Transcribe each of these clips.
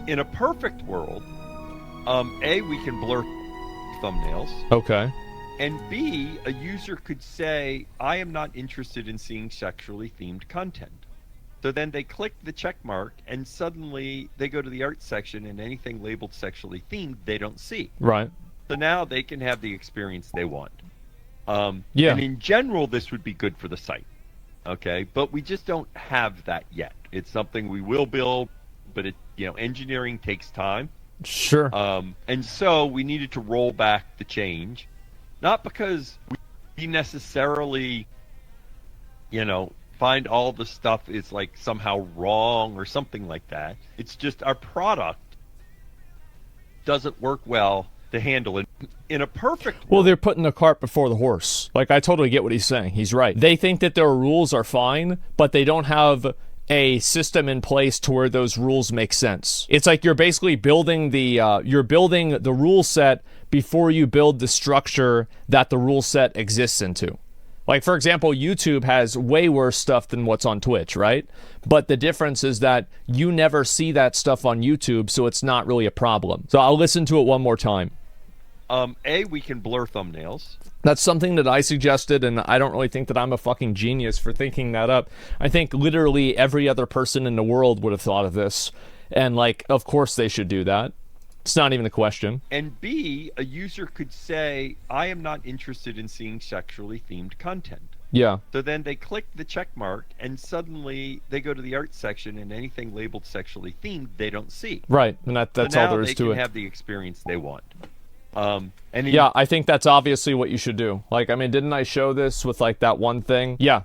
In a perfect world, A, we can blur thumbnails. Okay. And B, a user could say, I am not interested in seeing sexually themed content. So then they click the check mark and suddenly they go to the art section and anything labeled sexually themed they don't see. Right. So now they can have the experience they want. Yeah. And in general, this would be good for the site. Okay. But we just don't have that yet. It's something we will build, but engineering takes time. Sure. And so we needed to roll back the change, not because we necessarily, find all the stuff is like somehow wrong or something like that. It's just our product doesn't work well to handle it. In a perfect world, well, they're putting the cart before the horse. Like, I totally get what he's saying. He's right. They think that their rules are fine, but they don't have a system in place to where those rules make sense. It's like you're basically building the rule set before you build the structure that the rule set exists into. Like, for example, YouTube has way worse stuff than what's on Twitch, right? But the difference is that you never see that stuff on YouTube, so it's not really a problem. So I'll listen to it one more time. A, we can blur thumbnails. That's something that I suggested, and I don't really think that I'm a fucking genius for thinking that up. I think literally every other person in the world would have thought of this. And, of course they should do that. It's not even a question. And B, a user could say, I am not interested in seeing sexually themed content. Yeah. So then they click the check mark and suddenly they go to the art section and anything labeled sexually themed they don't see. Right. And that's all there is to it. Now they can have the experience they want. Yeah, I think that's obviously what you should do. Didn't I show this with that one thing? Yeah.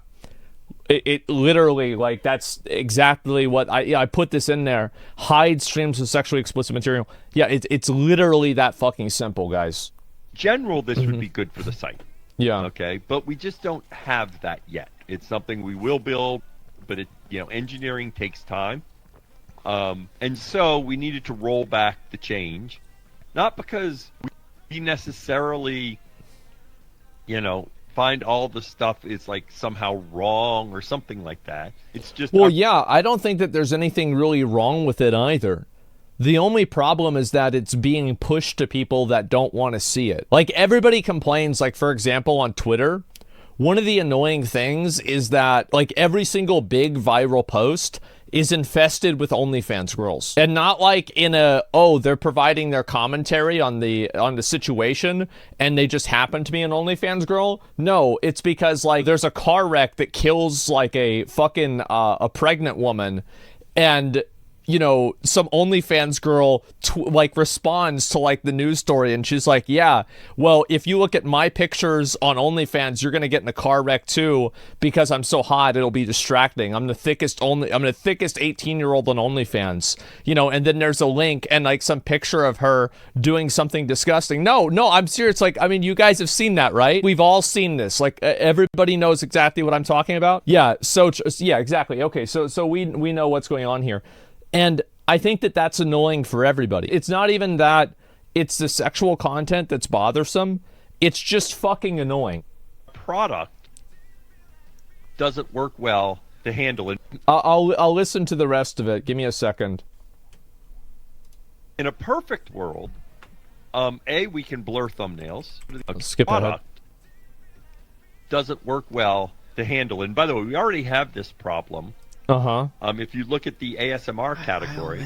It literally, that's exactly what I put this in there. Hide streams of sexually explicit material. Yeah, it's literally that fucking simple, guys. General, this would be good for the site. Yeah. Okay, but we just don't have that yet. It's something we will build, but engineering takes time. And so we needed to roll back the change, not because we necessarily, find all the stuff is like somehow wrong or something like that. It's just yeah, I don't think that there's anything really wrong with it either. The only problem is that it's being pushed to people that don't want to see it. Everybody complains, for example, on Twitter, one of the annoying things is that every single big viral post is infested with OnlyFans girls. And not in they're providing their commentary on the situation and they just happen to be an OnlyFans girl. No, it's because there's a car wreck that kills a fucking a pregnant woman, and some OnlyFans girl responds to the news story, and she's like, yeah, well, if you look at my pictures on OnlyFans, you're gonna get in a car wreck too because I'm so hot it'll be distracting. I'm the thickest 18-year-old on OnlyFans, and then there's a link and some picture of her doing something disgusting. No, I'm serious. You guys have seen that, right? We've all seen this. Everybody knows exactly what I'm talking about. Yeah. So yeah, exactly. Okay. So we know what's going on here. And I think that that's annoying for everybody. It's not even that it's the sexual content that's bothersome. It's just fucking annoying. Product doesn't work well to handle it. I'll listen to the rest of it. Give me a second. In a perfect world, A, we can blur thumbnails. Skip ahead. Doesn't work well to handle. And by the way, we already have this problem. If you look at the ASMR category,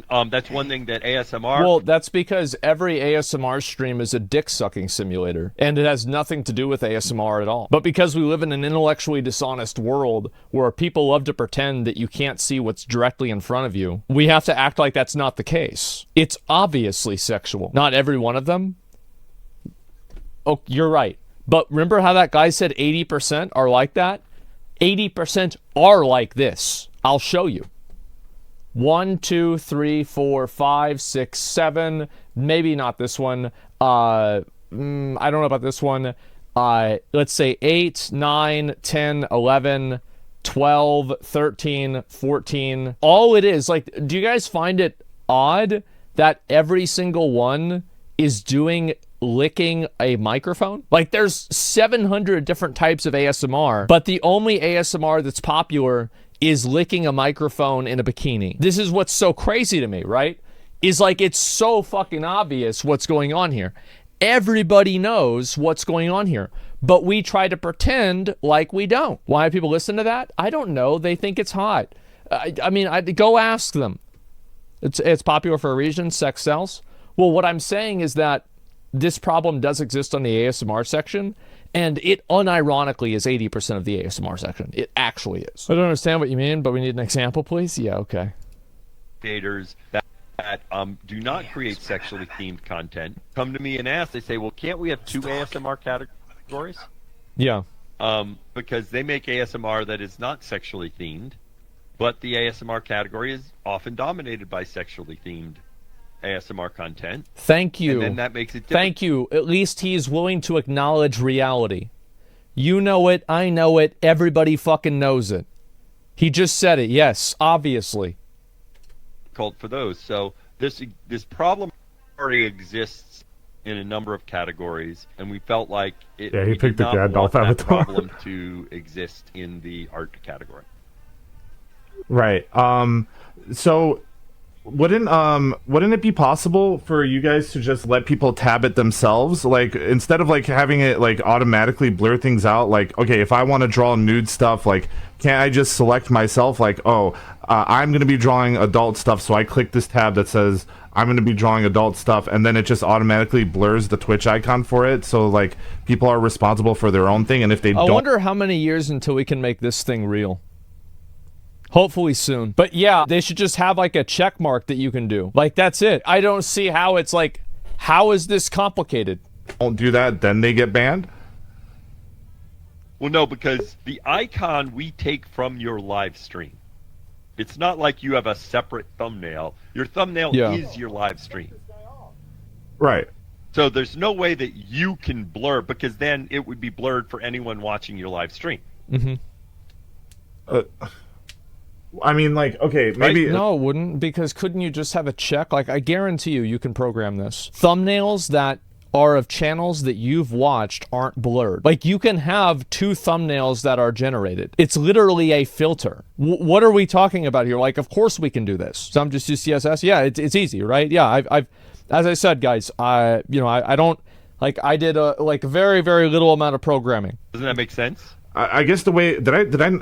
that's one thing that ASMR... Well, that's because every ASMR stream is a dick-sucking simulator, and it has nothing to do with ASMR at all. But because we live in an intellectually dishonest world where people love to pretend that you can't see what's directly in front of you, we have to act like that's not the case. It's obviously sexual. Not every one of them. Oh, you're right. But remember how that guy said 80% are like that? 80% are like this. I'll show you. 1, 2, 3, 4, 5, 6, 7. Maybe not this one. I don't know about this one. Let's say 8, 9, 10, 11, 12, 13, 14. All it is, do you guys find it odd that every single one is doing licking a microphone? There's 700 different types of ASMR, but the only ASMR that's popular is licking a microphone in a bikini. This is what's so crazy to me, right? Is like it's so fucking obvious what's going on here. Everybody knows what's going on here, but we try to pretend like we don't. Why do people listen to that? I don't know. They think it's hot. I mean, go ask them. It's popular for a reason. Sex sells. Well, what I'm saying is that this problem does exist on the ASMR section, and it unironically is 80% of the ASMR section. It actually is. I don't understand what you mean, but we need an example, please. Yeah, okay. Creators that do not create sexually themed content come to me and ask. They say, "Well, can't we have two ASMR categories?" Yeah. Because they make ASMR that is not sexually themed, but the ASMR category is often dominated by sexually themed ASMR content. Thank you. And then that makes it different. Thank you. At least he's willing to acknowledge reality. You know it. I know it. Everybody fucking knows it. He just said it. Yes, obviously. Called for those. So this problem already exists in a number of categories, and we felt like it. Yeah, he picked the Gandalf avatar. Problem to exist in the art category. Right. So wouldn't it be possible for you guys to just let people tab it themselves? Like, instead of like having it like automatically blur things out, like, okay, if I want to draw nude stuff, like, can't I just select myself, like, oh, I'm going to be drawing adult stuff, so I click this tab that says I'm going to be drawing adult stuff, and then it just automatically blurs the Twitch icon for it, so like people are responsible for their own thing, and if they don't... I wonder how many years until we can make this thing real. Hopefully soon. But yeah, they should just have like a check mark that you can do. Like, that's it. I don't see how it's like, how is this complicated? Don't do that, then they get banned? Well, no, because the icon we take from your live stream. It's not like you have a separate thumbnail. Your thumbnail is your live stream. Right. So there's no way that you can blur, because then it would be blurred for anyone watching your live stream. Mm-hmm. I mean, like, okay, maybe... No, it wouldn't, because couldn't you just have a check? Like, I guarantee you can program this. Thumbnails that are of channels that you've watched aren't blurred. Like, you can have two thumbnails that are generated. It's literally a filter. What are we talking about here? Like, of course we can do this. Some just use CSS. Yeah, it's easy, right? Yeah, I've as I said, guys, I don't, like, I did a, like, very, very little amount of programming. Doesn't that make sense? I guess the way... Did I...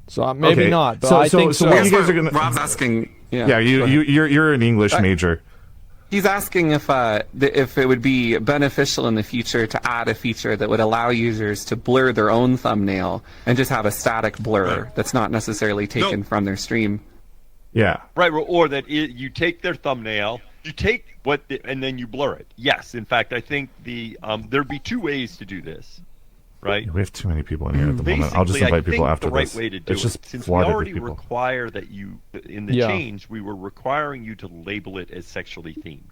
So maybe okay. not, but I think so. So what you guys are gonna... Rob's asking... Yeah, you're an English major. He's asking if it would be beneficial in the future to add a feature that would allow users to blur their own thumbnail and just have a static blur that's not necessarily taken from their stream. Yeah. Right, or that you take their thumbnail, you take and then you blur it. Yes, in fact, I think there'd be two ways to do this. Right? We have too many people in here at the moment. I'll just invite people after this. This. Way to do it's just since we already require that you, in the change, we were requiring you to label it as sexually themed.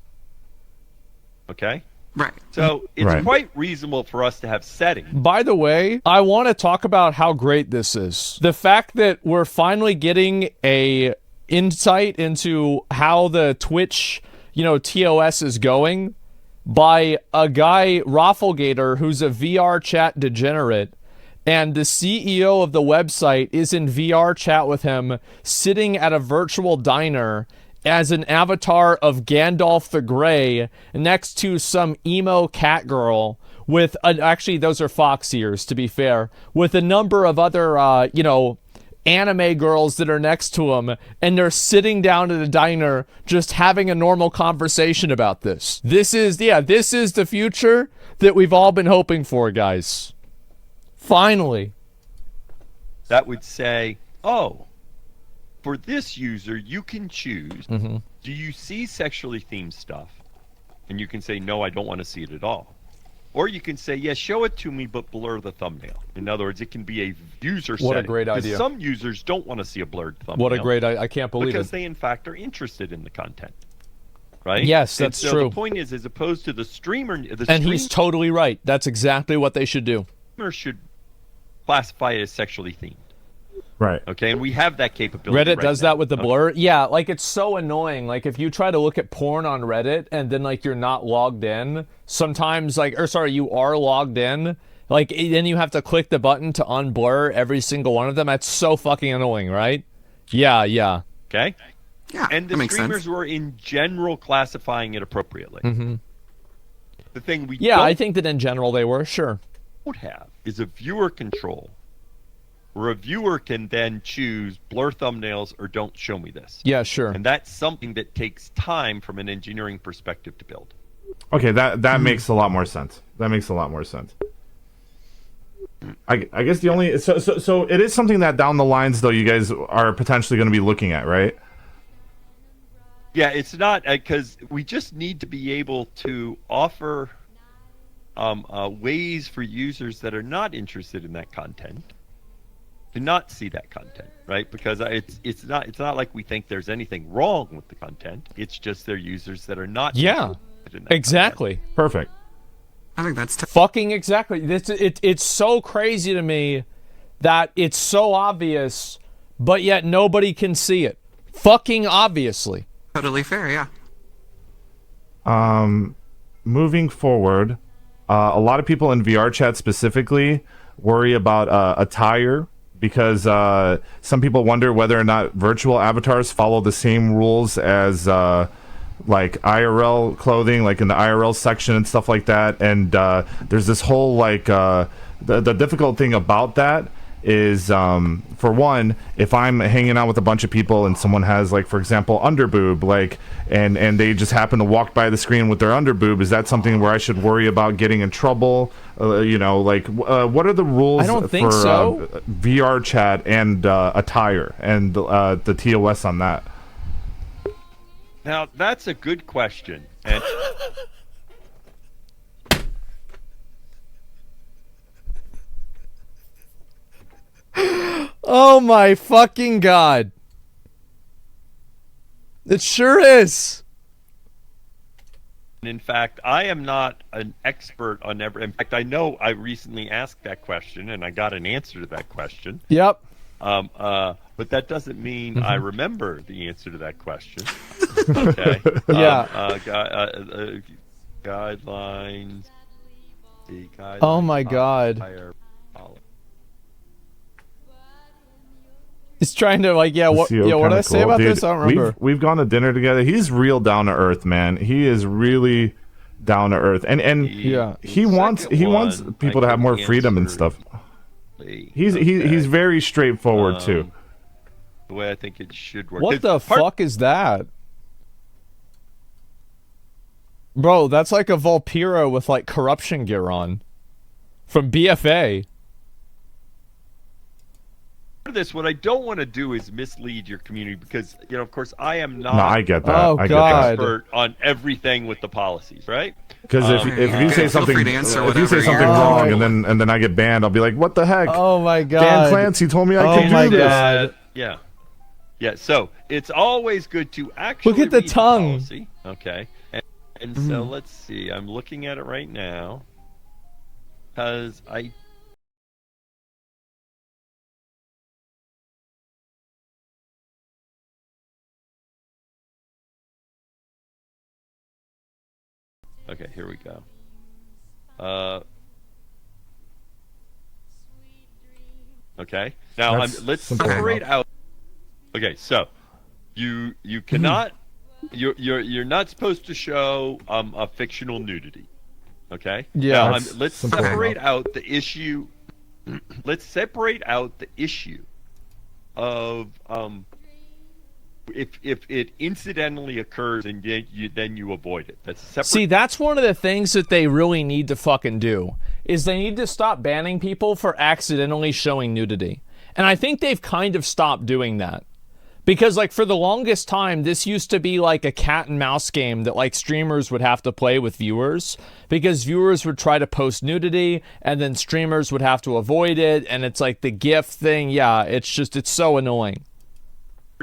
Okay? Right. So it's quite reasonable for us to have settings. By the way, I want to talk about how great this is. The fact that we're finally getting a insight into how the Twitch, TOS is going by a guy, Rafflegator, who's a VR chat degenerate, and the CEO of the website is in VR chat with him, sitting at a virtual diner as an avatar of Gandalf the Grey next to some emo cat girl with, actually those are fox ears, to be fair, with a number of other, anime girls that are next to him, and they're sitting down at a diner just having a normal conversation about this. This is the future that we've all been hoping for, guys. Finally. That would say, oh, for this user, you can choose, do you see sexually themed stuff? And you can say, no, I don't want to see it at all. Or you can say, yes, show it to me, but blur the thumbnail. In other words, it can be a user setting. What a great idea. Some users don't want to see a blurred thumbnail. What a great idea. I can't believe because it. they, in fact, are interested in the content. Right? Yes, that's so true. The point is, as opposed to the streamer... He's totally right. That's exactly what they should do. Streamer should classify it as sexually themed. Right. Okay, and we have that capability. Reddit does that with the blur. Yeah, like, it's so annoying. Like, if you try to look at porn on Reddit and then, like, you're not logged in, sometimes, like, you are logged in, Like, then you have to click the button to unblur every single one of them. That's so fucking annoying, right? Yeah. Okay? Yeah, And the that makes streamers sense. were in general classifying it appropriately. Mm-hmm. The thing we Yeah, don't I think that in general they were, sure. have is a viewer control, where a viewer can then choose blur thumbnails or don't show me this. Yeah, sure. And that's something that takes time from an engineering perspective to build. Okay, that makes a lot more sense. That makes a lot more sense. I guess the only so it is something that down the lines though you guys are potentially going to be looking at, right? Yeah, it's not because we just need to be able to offer ways for users that are not interested in that content to not see that content, right? Because it's not like we think there's anything wrong with the content. It's just they're users that are not interested in that exactly. content. Perfect. I think that's Fucking exactly. It's so crazy to me that it's so obvious, but yet nobody can see it. Fucking obviously. totally fair. Yeah. Moving forward, a lot of people in VR chat specifically worry about attire because some people wonder whether or not virtual avatars follow the same rules as like IRL clothing, like in the IRL section and stuff like that. And there's this whole like the difficult thing about that is for one, if I'm hanging out with a bunch of people and someone has like, for example, underboob, like and they just happen to walk by the screen with their underboob, is that something where I should worry about getting in trouble? You know, like what are the rules I don't think for so. VR chat and attire and the TOS on that? Now that's a good question. And Oh my fucking god. It sure is. in fact, I am not an expert on every. In fact, I know I recently asked that question and I got an answer to that question. Yep. But that doesn't mean I remember the answer to that question. Okay. Yeah. Guidelines. The guidelines. Oh my god. Higher policy. He's trying to like, what did I say about Dude, this? I don't remember. We've gone to dinner together. He's real down to earth, man. He is really down to earth, and Yeah. he wants people to have more freedom and stuff. He's very straightforward too. The way I think it should work. What the fuck is that? Bro, that's like a Volpiro with like corruption gear on. From BFA. This, what I don't want to do is mislead your community because, you know, of course, I am not No, I get that. Oh, I God. expert on everything with the policies, right? Because if you say Feel something, free to answer if you say whatever something you wrong, want. and then I get banned, I'll be like, what the heck? Oh my god. Dan Clancy told me I Oh could my do this. God. Yeah. So it's always good to actually Look at the read tongue. policy. Okay. And so let's see. I'm looking at it right now because I. Okay, here we go. Okay. Now That's let's simple separate enough. out. Okay, so you cannot you're not supposed to show a fictional nudity. Okay. Yeah, Now, that's let's simple separate enough. out the issue. Let's separate out the issue of if it incidentally occurs and then you avoid it. That's a separate. See, that's one of the things that they really need to fucking do, is they need to stop banning people for accidentally showing nudity. And I think they've kind of stopped doing that. Because, like, for the longest time, this used to be like a cat and mouse game that, like, streamers would have to play with viewers. Because viewers would try to post nudity, and then streamers would have to avoid it, and it's like the GIF thing. Yeah, it's so annoying.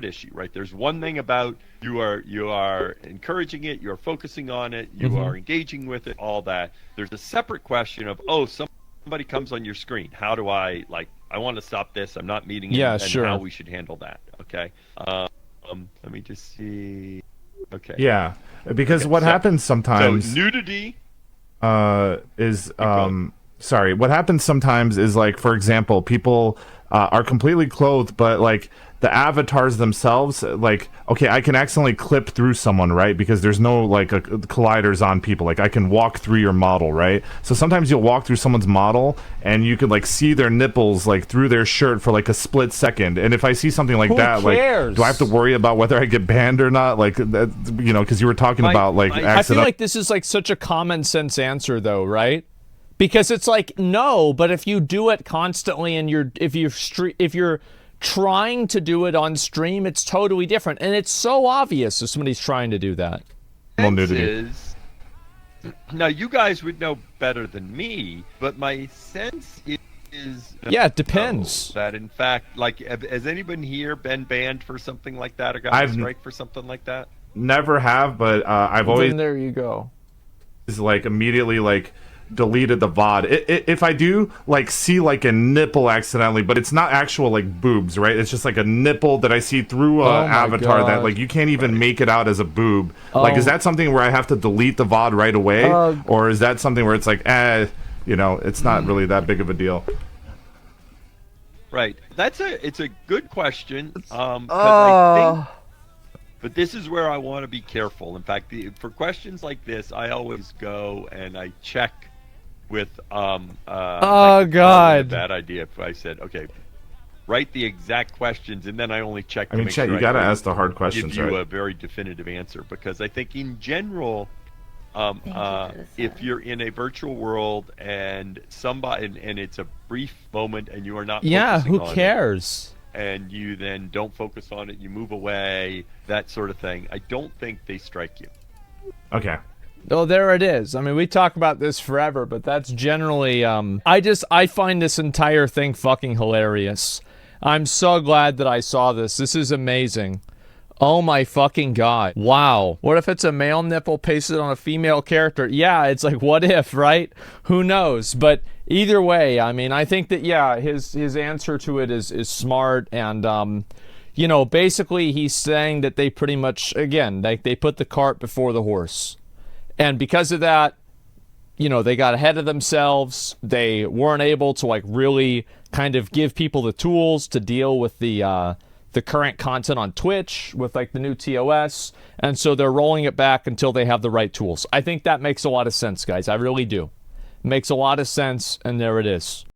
Issue, right? There's one thing about you are encouraging it, you're focusing on it, you are engaging with it, all that. There's a separate question of, somebody comes on your screen. How do I want to stop this? I'm not meeting it, Yeah, and sure. how we should handle that. Okay. Let me just see. Okay. Yeah, because what so- happens sometimes So nudity. is sorry, what happens sometimes is, like, for example, people are completely clothed, but like the avatars themselves, like, okay, I can accidentally clip through someone, right? Because there's no like colliders on people. Like, I can walk through your model, right? So sometimes you'll walk through someone's model and you could like see their nipples like through their shirt for like a split second. And if I see something like Who that, cares? like, do I have to worry about whether I get banned or not? Like, that, you know, because you were talking about like I feel I feel like this is like such a common sense answer, though, right? Because it's like, no, but if you do it constantly and if you're trying to do it on stream, it's totally different, and it's so obvious if somebody's trying to do that. nudity. Now, you guys would know better than me, but my sense is Yeah, it depends. that in fact, like, has anybody here been banned for something like that or got a strike for something like that? Never have, but I've always Then there you go. like immediately like deleted the VOD. If I do like see like a nipple accidentally, but it's not actual like boobs, right? It's just like a nipple that I see through Oh an my avatar God. that like you can't even make it out as a boob. Like, is Oh. that something where I have to delete the VOD right away, or is that something where it's like, you know, it's not really that big of a deal? Right. It's a good question. 'Cause I think, but this is where I want to be careful. In fact, for questions like this, I always go and I check with Oh, like, God. bad idea if I said, okay, write the exact questions, and then I only check. I mean, make Chet, sure you got to can ask the hard questions, give you right? a very definitive answer, because I think in general, if you're in a virtual world and somebody and it's a brief moment and you are not Yeah, focusing who on it, cares? and you then don't focus on it, you move away, that sort of thing, I don't think they strike you. Okay. Oh, there it is. I mean, we talk about this forever, but that's generally, I find this entire thing fucking hilarious. I'm so glad that I saw this. This is amazing. Oh my fucking God. Wow. What if it's a male nipple pasted on a female character? Yeah, it's like, what if, right? Who knows? But either way, I mean, I think that, yeah, his answer to it is smart, and, you know, basically he's saying that they pretty much, again, like, they put the cart before the horse. And because of that, you know, they got ahead of themselves. They weren't able to like really kind of give people the tools to deal with the current content on Twitch with like the new TOS. And so they're rolling it back until they have the right tools. I think that makes a lot of sense, guys. I really do. Makes a lot of sense, and there it is.